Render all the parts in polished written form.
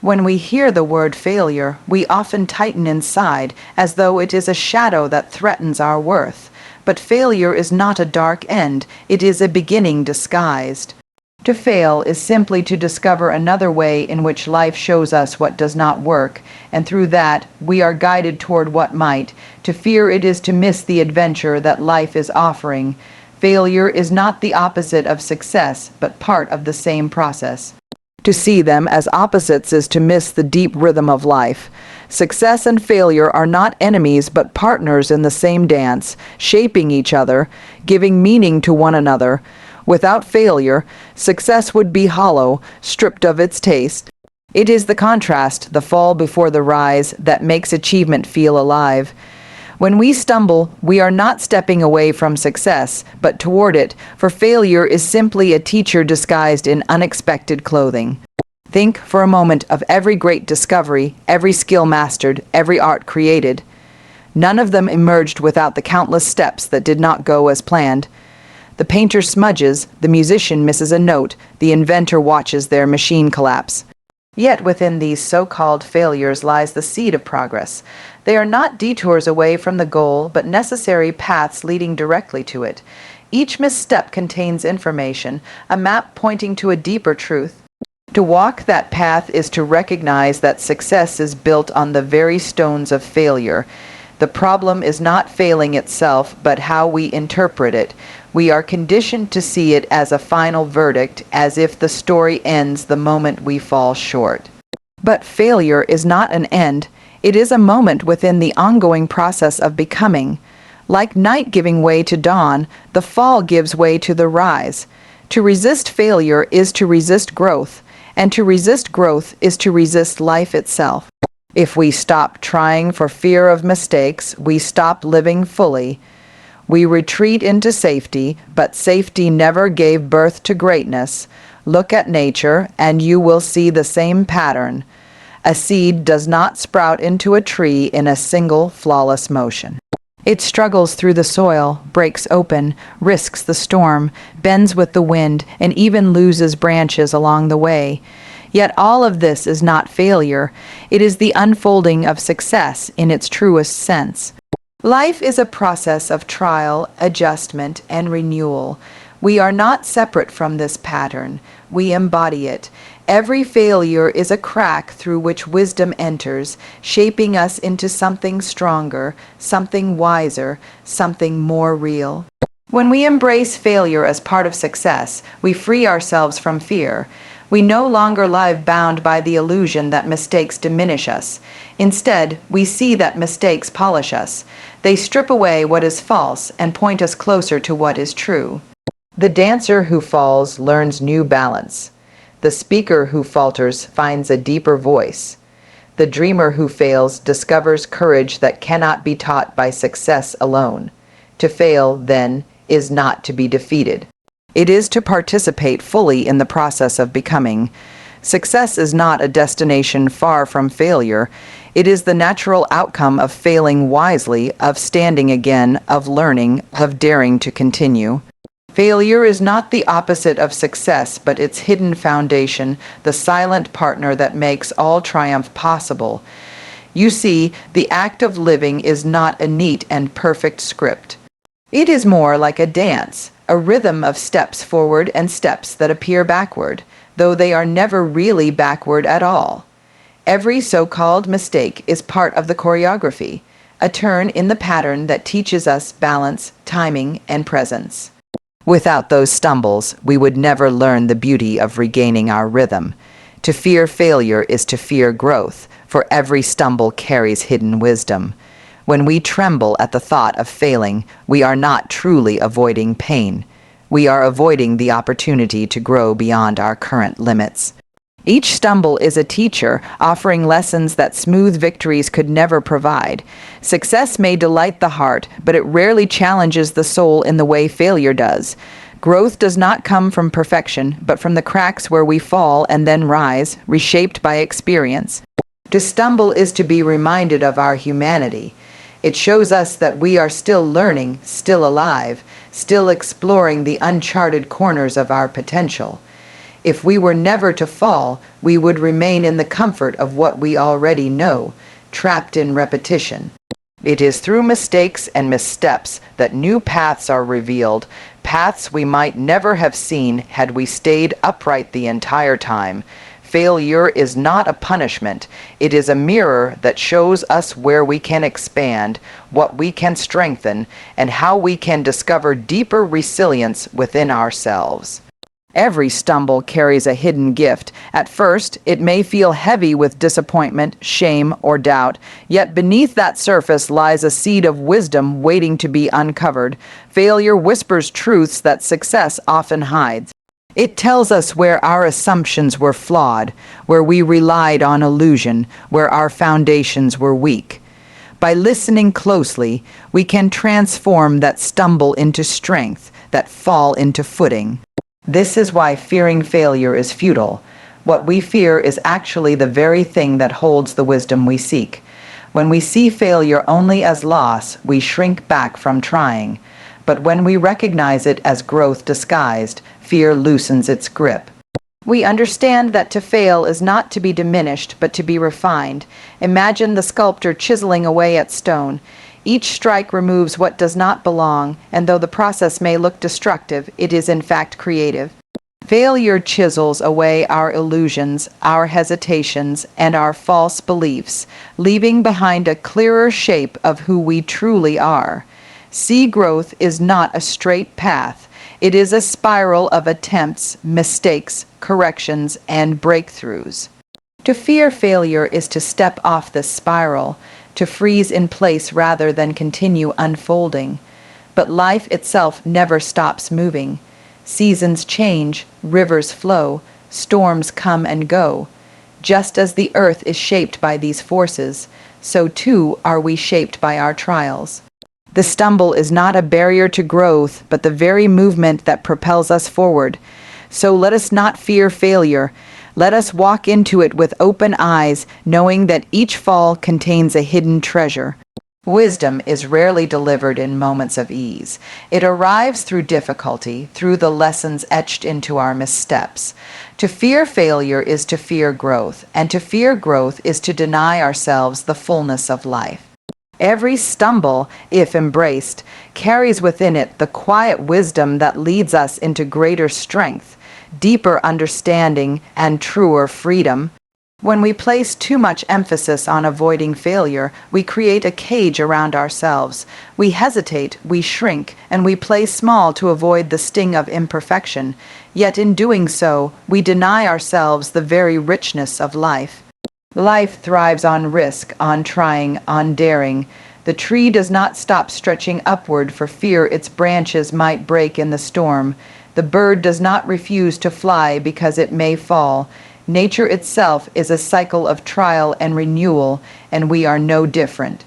When we hear the word failure, we often tighten inside as though it is a shadow that threatens our worth. But failure is not a dark end, it is a beginning disguised. To fail is simply to discover another way in which life shows us what does not work, and through that we are guided toward what might. To fear it is to miss the adventure that life is offering. Failure is not the opposite of success, but part of the same process. To see them as opposites is to miss the deep rhythm of life. Success and failure are not enemies but partners in the same dance, shaping each other, giving meaning to one another. Without failure, success would be hollow, stripped of its taste. It is the contrast, the fall before the rise, that makes achievement feel alive. When we stumble, we are not stepping away from success, but toward it, for failure is simply a teacher disguised in unexpected clothing. Think for a moment of every great discovery, every skill mastered, every art created. None of them emerged without the countless steps that did not go as planned. The painter smudges, the musician misses a note, the inventor watches their machine collapse. Yet within these so-called failures lies the seed of progress. They are not detours away from the goal, but necessary paths leading directly to it. Each misstep contains information, a map pointing to a deeper truth. To walk that path is to recognize that success is built on the very stones of failure. The problem is not failing itself, but how we interpret it. We are conditioned to see it as a final verdict, as if the story ends the moment we fall short. But failure is not an end. It is a moment within the ongoing process of becoming. Like night giving way to dawn, the fall gives way to the rise. To resist failure is to resist growth, and to resist growth is to resist life itself. If we stop trying for fear of mistakes, we stop living fully. We retreat into safety, but safety never gave birth to greatness. Look at nature, and you will see the same pattern. A seed does not sprout into a tree in a single flawless motion. It struggles through the soil, breaks open, risks the storm, bends with the wind, and even loses branches along the way. Yet all of this is not failure. It is the unfolding of success in its truest sense. Life is a process of trial, adjustment, and renewal. We are not separate from this pattern. We embody it. Every failure is a crack through which wisdom enters, shaping us into something stronger, something wiser, something more real. When we embrace failure as part of success, we free ourselves from fear. We no longer live bound by the illusion that mistakes diminish us. Instead, we see that mistakes polish us. They strip away what is false and point us closer to what is true. The dancer who falls learns new balance. The speaker who falters finds a deeper voice. The dreamer who fails discovers courage that cannot be taught by success alone. To fail, then, is not to be defeated. It is to participate fully in the process of becoming. Success is not a destination far from failure. It is the natural outcome of failing wisely, of standing again, of learning, of daring to continue. Failure is not the opposite of success, but its hidden foundation, the silent partner that makes all triumph possible. You see, the act of living is not a neat and perfect script. It is more like a dance, a rhythm of steps forward and steps that appear backward, though they are never really backward at all. Every so-called mistake is part of the choreography, a turn in the pattern that teaches us balance, timing, and presence. Without those stumbles, we would never learn the beauty of regaining our rhythm. To fear failure is to fear growth, for every stumble carries hidden wisdom. When we tremble at the thought of failing, we are not truly avoiding pain. We are avoiding the opportunity to grow beyond our current limits. Each stumble is a teacher, offering lessons that smooth victories could never provide. Success may delight the heart, but it rarely challenges the soul in the way failure does. Growth does not come from perfection, but from the cracks where we fall and then rise, reshaped by experience. To stumble is to be reminded of our humanity. It shows us that we are still learning, still alive, still exploring the uncharted corners of our potential. If we were never to fall, we would remain in the comfort of what we already know, trapped in repetition. It is through mistakes and missteps that new paths are revealed, paths we might never have seen had we stayed upright the entire time. Failure is not a punishment. It is a mirror that shows us where we can expand, what we can strengthen, and how we can discover deeper resilience within ourselves. Every stumble carries a hidden gift. At first, it may feel heavy with disappointment, shame, or doubt, yet beneath that surface lies a seed of wisdom waiting to be uncovered. Failure whispers truths that success often hides. It tells us where our assumptions were flawed, where we relied on illusion, where our foundations were weak. By listening closely, we can transform that stumble into strength, that fall into footing. This is why fearing failure is futile. What we fear is actually the very thing that holds the wisdom we seek. When we see failure only as loss, we shrink back from trying. But when we recognize it as growth disguised, fear loosens its grip. We understand that to fail is not to be diminished, but to be refined. Imagine the sculptor chiseling away at stone. Each strike removes what does not belong, and though the process may look destructive, it is in fact creative. Failure chisels away our illusions, our hesitations, and our false beliefs, leaving behind a clearer shape of who we truly are. See, growth is not a straight path. It is a spiral of attempts, mistakes, corrections, and breakthroughs. To fear failure is to step off the spiral, to freeze in place rather than continue unfolding. But life itself never stops moving. Seasons change, rivers flow, storms come and go. Just as the earth is shaped by these forces, so too are we shaped by our trials. The stumble is not a barrier to growth, but the very movement that propels us forward. So let us not fear failure. Let us walk into it with open eyes, knowing that each fall contains a hidden treasure. Wisdom is rarely delivered in moments of ease. It arrives through difficulty, through the lessons etched into our missteps. To fear failure is to fear growth, and to fear growth is to deny ourselves the fullness of life. Every stumble, if embraced, carries within it the quiet wisdom that leads us into greater strength, deeper understanding, and truer freedom. When we place too much emphasis on avoiding failure, we create a cage around ourselves. We hesitate, we shrink, and we play small to avoid the sting of imperfection. Yet in doing so, we deny ourselves the very richness of life. Life thrives on risk, on trying, on daring. The tree does not stop stretching upward for fear its branches might break in the storm. The bird does not refuse to fly because it may fall. Nature itself is a cycle of trial and renewal, and we are no different.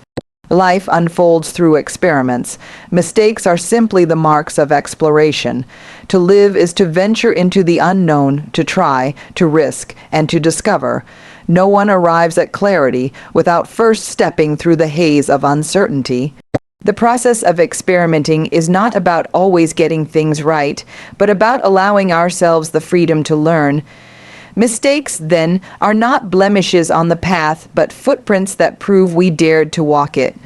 Life unfolds through experiments. Mistakes are simply the marks of exploration. To live is to venture into the unknown, to try, to risk, and to discover. No one arrives at clarity without first stepping through the haze of uncertainty. The process of experimenting is not about always getting things right, but about allowing ourselves the freedom to learn. Mistakes, then, are not blemishes on the path, but footprints that prove we dared to walk it.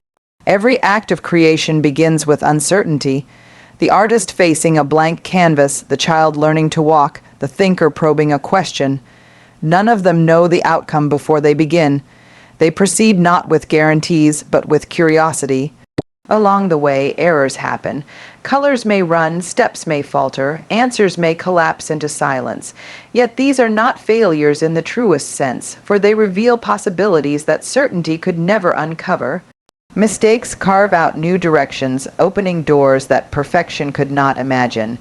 Every act of creation begins with uncertainty. The artist facing a blank canvas, the child learning to walk, the thinker probing a question. None of them know the outcome before they begin. They proceed not with guarantees, but with curiosity. Along the way, errors happen. Colors may run, steps may falter, answers may collapse into silence. Yet these are not failures in the truest sense, for they reveal possibilities that certainty could never uncover. Mistakes carve out new directions, opening doors that perfection could not imagine.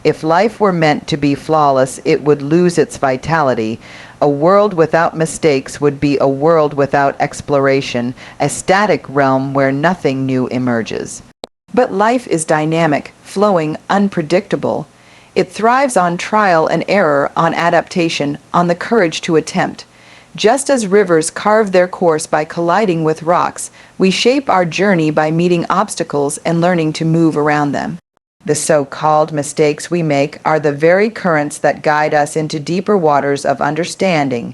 If life were meant to be flawless, it would lose its vitality. A world without mistakes would be a world without exploration, a static realm where nothing new emerges. But life is dynamic, flowing, unpredictable. It thrives on trial and error, on adaptation, on the courage to attempt. Just as rivers carve their course by colliding with rocks, we shape our journey by meeting obstacles and learning to move around them. The so-called mistakes we make are the very currents that guide us into deeper waters of understanding.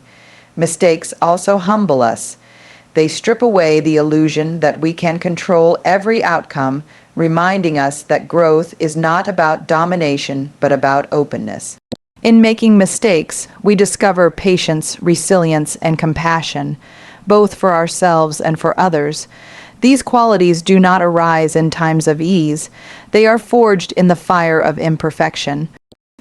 Mistakes also humble us. They strip away the illusion that we can control every outcome, reminding us that growth is not about domination but about openness. In making mistakes, we discover patience, resilience, and compassion, both for ourselves and for others. These qualities do not arise in times of ease. They are forged in the fire of imperfection.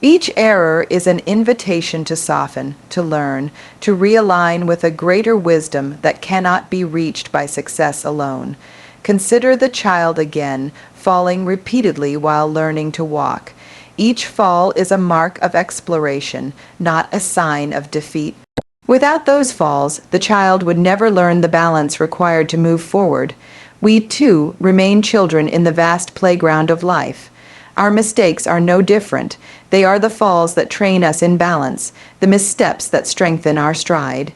Each error is an invitation to soften, to learn, to realign with a greater wisdom that cannot be reached by success alone. Consider the child again, falling repeatedly while learning to walk. Each fall is a mark of exploration, not a sign of defeat. Without those falls, the child would never learn the balance required to move forward. We, too, remain children in the vast playground of life. Our mistakes are no different. They are the falls that train us in balance, the missteps that strengthen our stride.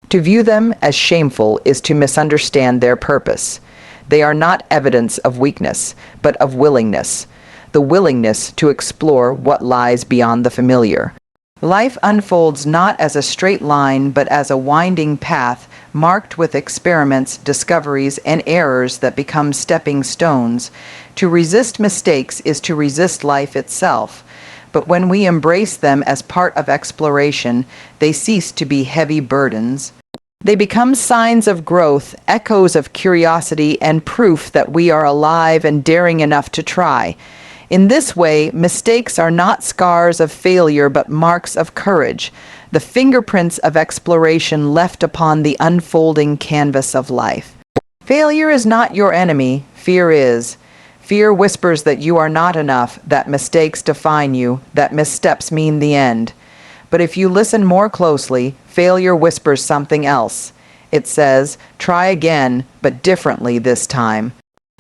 To view them as shameful is to misunderstand their purpose. They are not evidence of weakness, but of willingness, the willingness to explore what lies beyond the familiar. Life unfolds not as a straight line, but as a winding path marked with experiments, discoveries, and errors that become stepping stones. To resist mistakes is to resist life itself. But when we embrace them as part of exploration, they cease to be heavy burdens. They become signs of growth, echoes of curiosity, and proof that we are alive and daring enough to try. In this way, mistakes are not scars of failure but marks of courage, the fingerprints of exploration left upon the unfolding canvas of life. Failure is not your enemy, fear is. Fear whispers that you are not enough, that mistakes define you, that missteps mean the end. But if you listen more closely, failure whispers something else. It says, try again, but differently this time.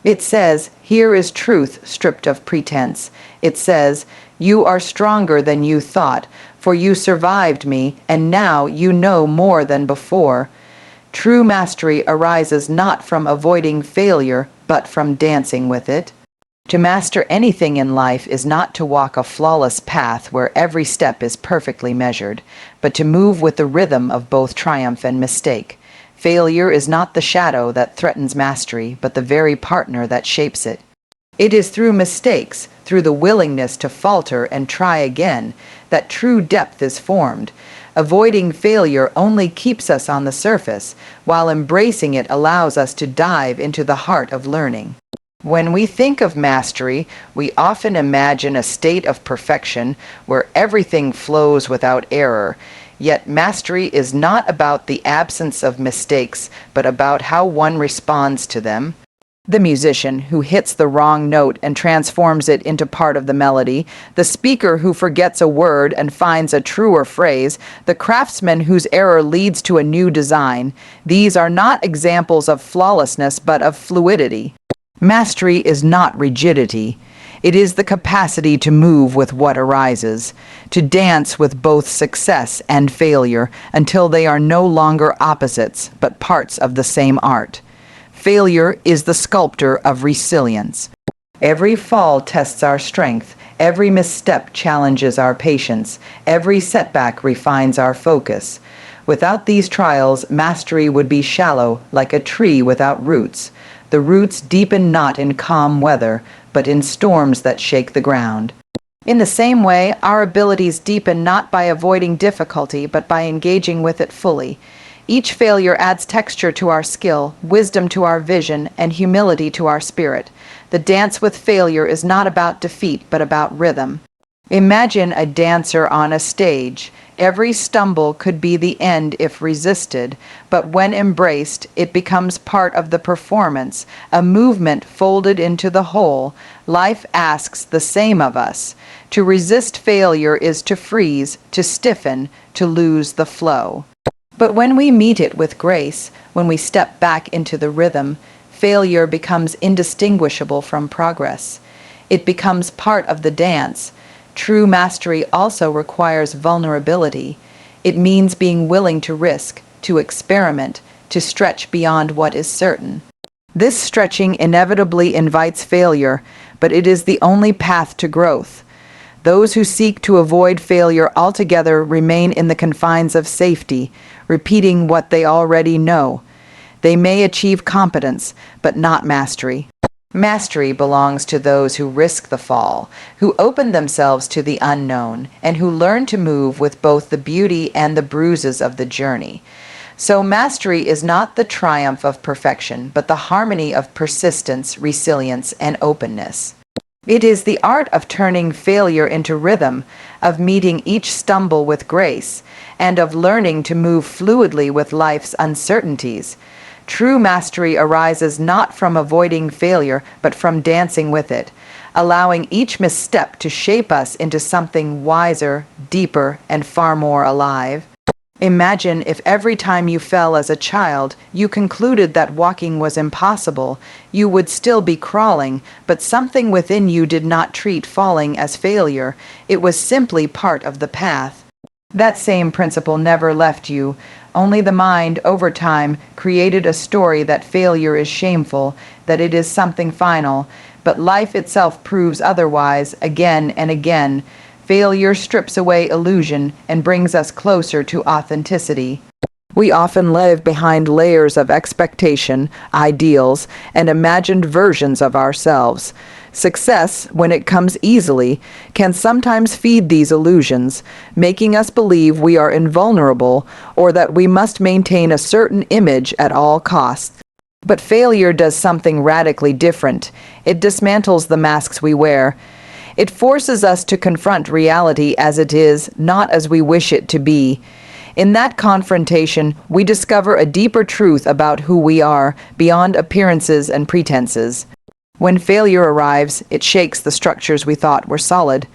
It says, here is truth stripped of pretense. It says, you are stronger than you thought, for you survived me, and now you know more than before. True mastery arises not from avoiding failure, but from dancing with it. To master anything in life is not to walk a flawless path where every step is perfectly measured, but to move with the rhythm of both triumph and mistake. Failure is not the shadow that threatens mastery, but the very partner that shapes it. It is through mistakes, through the willingness to falter and try again, that true depth is formed. Avoiding failure only keeps us on the surface, while embracing it allows us to dive into the heart of learning. When we think of mastery, we often imagine a state of perfection where everything flows without error. Yet mastery is not about the absence of mistakes, but about how one responds to them. The musician who hits the wrong note and transforms it into part of the melody, the speaker who forgets a word and finds a truer phrase, the craftsman whose error leads to a new design. These are not examples of flawlessness, but of fluidity. Mastery is not rigidity. It is the capacity to move with what arises, to dance with both success and failure until they are no longer opposites, but parts of the same art. Failure is the sculptor of resilience. Every fall tests our strength. Every misstep challenges our patience. Every setback refines our focus. Without these trials, mastery would be shallow, like a tree without roots. The roots deepen not in calm weather, but in storms that shake the ground. In the same way, our abilities deepen not by avoiding difficulty, but by engaging with it fully. Each failure adds texture to our skill, wisdom to our vision, and humility to our spirit. The dance with failure is not about defeat, but about rhythm. Imagine a dancer on a stage. Every stumble could be the end if resisted, but when embraced, it becomes part of the performance, a movement folded into the whole. Life asks the same of us. To resist failure is to freeze, to stiffen, to lose the flow. But when we meet it with grace, when we step back into the rhythm, failure becomes indistinguishable from progress. It becomes part of the dance. True mastery also requires vulnerability. It means being willing to risk, to experiment, to stretch beyond what is certain. This stretching inevitably invites failure, but it is the only path to growth. Those who seek to avoid failure altogether remain in the confines of safety, repeating what they already know. They may achieve competence, but not mastery. Mastery belongs to those who risk the fall, who open themselves to the unknown, and who learn to move with both the beauty and the bruises of the journey. So mastery is not the triumph of perfection, but the harmony of persistence, resilience, and openness. It is the art of turning failure into rhythm, of meeting each stumble with grace, and of learning to move fluidly with life's uncertainties. True mastery arises not from avoiding failure, but from dancing with it, allowing each misstep to shape us into something wiser, deeper, and far more alive. Imagine if every time you fell as a child, you concluded that walking was impossible. You would still be crawling, but something within you did not treat falling as failure. It was simply part of the path. That same principle never left you. Only the mind, over time, created a story that failure is shameful, that it is something final. But life itself proves otherwise, again and again. Failure strips away illusion and brings us closer to authenticity. We often live behind layers of expectation, ideals, and imagined versions of ourselves. Success, when it comes easily, can sometimes feed these illusions, making us believe we are invulnerable or that we must maintain a certain image at all costs. But failure does something radically different. It dismantles the masks we wear. It forces us to confront reality as it is, not as we wish it to be. In that confrontation, we discover a deeper truth about who we are, beyond appearances and pretenses. When failure arrives, it shakes the structures we thought were solid.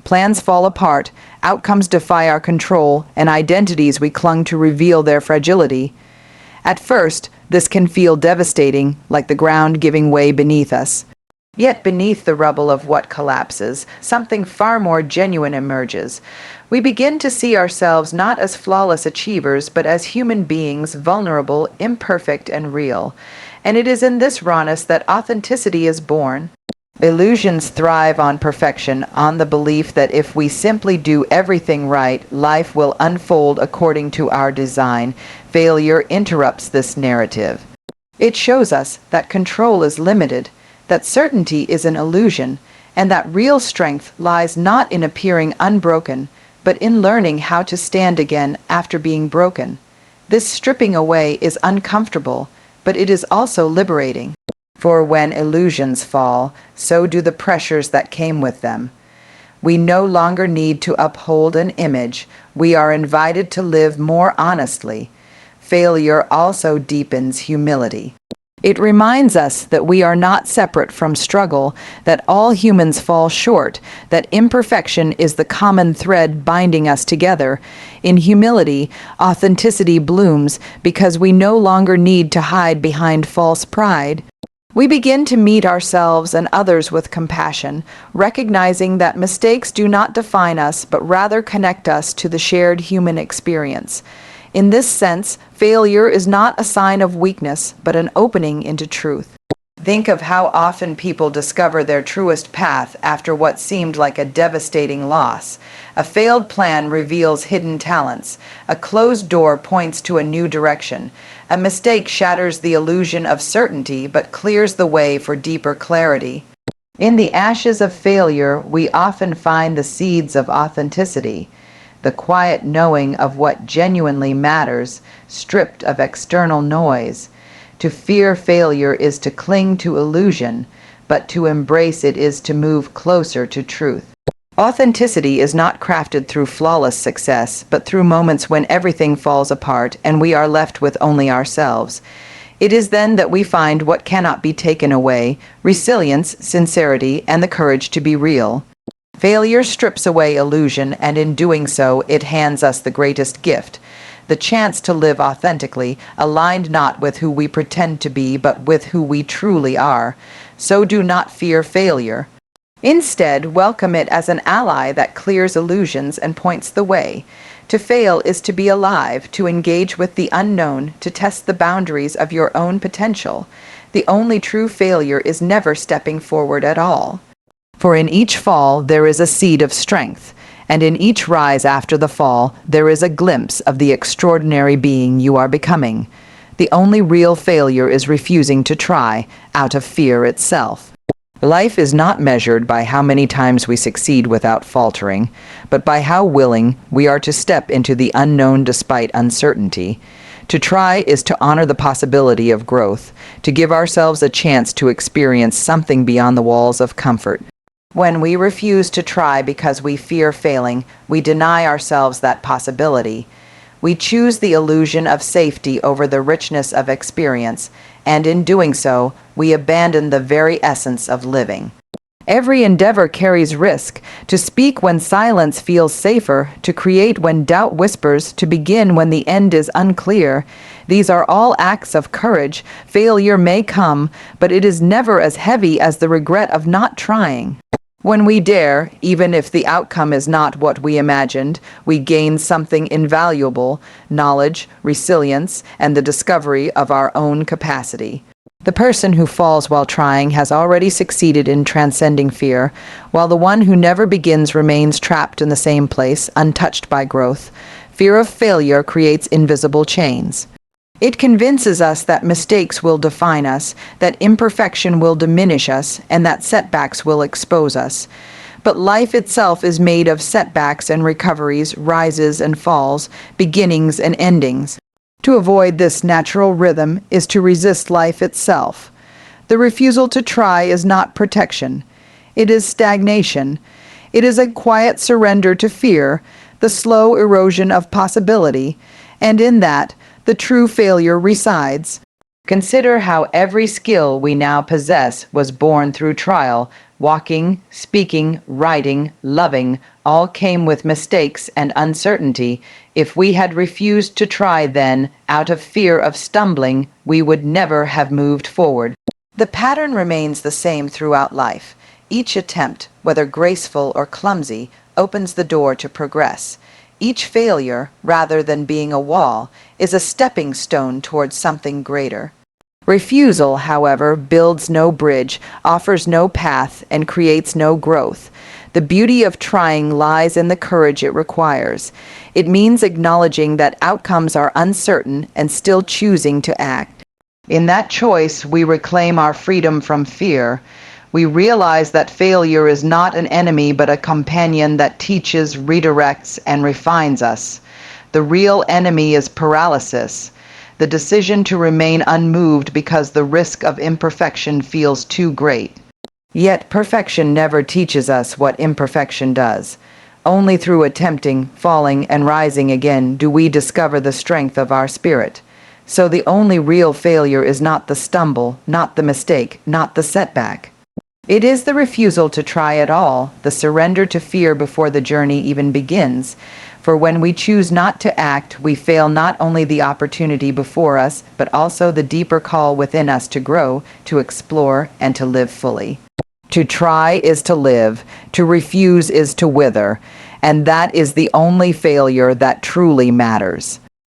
Plans fall apart, outcomes defy our control, and identities we clung to reveal their fragility. At first, this can feel devastating, like the ground giving way beneath us. Yet beneath the rubble of what collapses, something far more genuine emerges. We begin to see ourselves not as flawless achievers, but as human beings, vulnerable, imperfect, and real. And it is in this rawness that authenticity is born. Illusions thrive on perfection, on the belief that if we simply do everything right, life will unfold according to our design. Failure interrupts this narrative. It shows us that control is limited, that certainty is an illusion, and that real strength lies not in appearing unbroken, but in learning how to stand again after being broken. This stripping away is uncomfortable, but it is also liberating. For when illusions fall, so do the pressures that came with them. We no longer need to uphold an image. We are invited to live more honestly. Failure also deepens humility. It reminds us that we are not separate from struggle, that all humans fall short, that imperfection is the common thread binding us together. In humility, authenticity blooms because we no longer need to hide behind false pride. We begin to meet ourselves and others with compassion, recognizing that mistakes do not define us, but rather connect us to the shared human experience. In this sense, failure is not a sign of weakness, but an opening into truth. Think of how often people discover their truest path after what seemed like a devastating loss. A failed plan reveals hidden talents. A closed door points to a new direction. A mistake shatters the illusion of certainty, but clears the way for deeper clarity. In the ashes of failure, we often find the seeds of authenticity. The quiet knowing of what genuinely matters, stripped of external noise. To fear failure is to cling to illusion, but to embrace it is to move closer to truth. Authenticity is not crafted through flawless success, but through moments when everything falls apart and we are left with only ourselves. It is then that we find what cannot be taken away: resilience, sincerity, and the courage to be real. Failure strips away illusion, and in doing so, it hands us the greatest gift, the chance to live authentically, aligned not with who we pretend to be, but with who we truly are. So do not fear failure. Instead, welcome it as an ally that clears illusions and points the way. To fail is to be alive, to engage with the unknown, to test the boundaries of your own potential. The only true failure is never stepping forward at all. For in each fall there is a seed of strength, and in each rise after the fall there is a glimpse of the extraordinary being you are becoming. The only real failure is refusing to try, out of fear itself. Life is not measured by how many times we succeed without faltering, but by how willing we are to step into the unknown despite uncertainty. To try is to honor the possibility of growth, to give ourselves a chance to experience something beyond the walls of comfort. When we refuse to try because we fear failing, we deny ourselves that possibility. We choose the illusion of safety over the richness of experience, and in doing so, we abandon the very essence of living. Every endeavor carries risk: to speak when silence feels safer, to create when doubt whispers, to begin when the end is unclear. These are all acts of courage. Failure may come, but it is never as heavy as the regret of not trying. When we dare, even if the outcome is not what we imagined, we gain something invaluable: knowledge, resilience, and the discovery of our own capacity. The person who falls while trying has already succeeded in transcending fear, while the one who never begins remains trapped in the same place, untouched by growth. Fear of failure creates invisible chains. It convinces us that mistakes will define us, that imperfection will diminish us, and that setbacks will expose us. But life itself is made of setbacks and recoveries, rises and falls, beginnings and endings. To avoid this natural rhythm is to resist life itself. The refusal to try is not protection. It is stagnation. It is a quiet surrender to fear, the slow erosion of possibility, and in that, the true failure resides. Consider how every skill we now possess was born through trial. Walking, speaking, writing, loving, all came with mistakes and uncertainty. If we had refused to try then, out of fear of stumbling, we would never have moved forward. The pattern remains the same throughout life. Each attempt, whether graceful or clumsy, opens the door to progress. Each failure, rather than being a wall, is a stepping stone towards something greater. Refusal, however, builds no bridge, offers no path, and creates no growth. The beauty of trying lies in the courage it requires. It means acknowledging that outcomes are uncertain and still choosing to act. In that choice, we reclaim our freedom from fear. We realize that failure is not an enemy but a companion that teaches, redirects, and refines us. The real enemy is paralysis, the decision to remain unmoved because the risk of imperfection feels too great. Yet perfection never teaches us what imperfection does. Only through attempting, falling, and rising again do we discover the strength of our spirit. So the only real failure is not the stumble, not the mistake, not the setback. It is the refusal to try at all, the surrender to fear before the journey even begins. For when we choose not to act, we fail not only the opportunity before us, but also the deeper call within us to grow, to explore, and to live fully. To try is to live, to refuse is to wither, and that is the only failure that truly matters.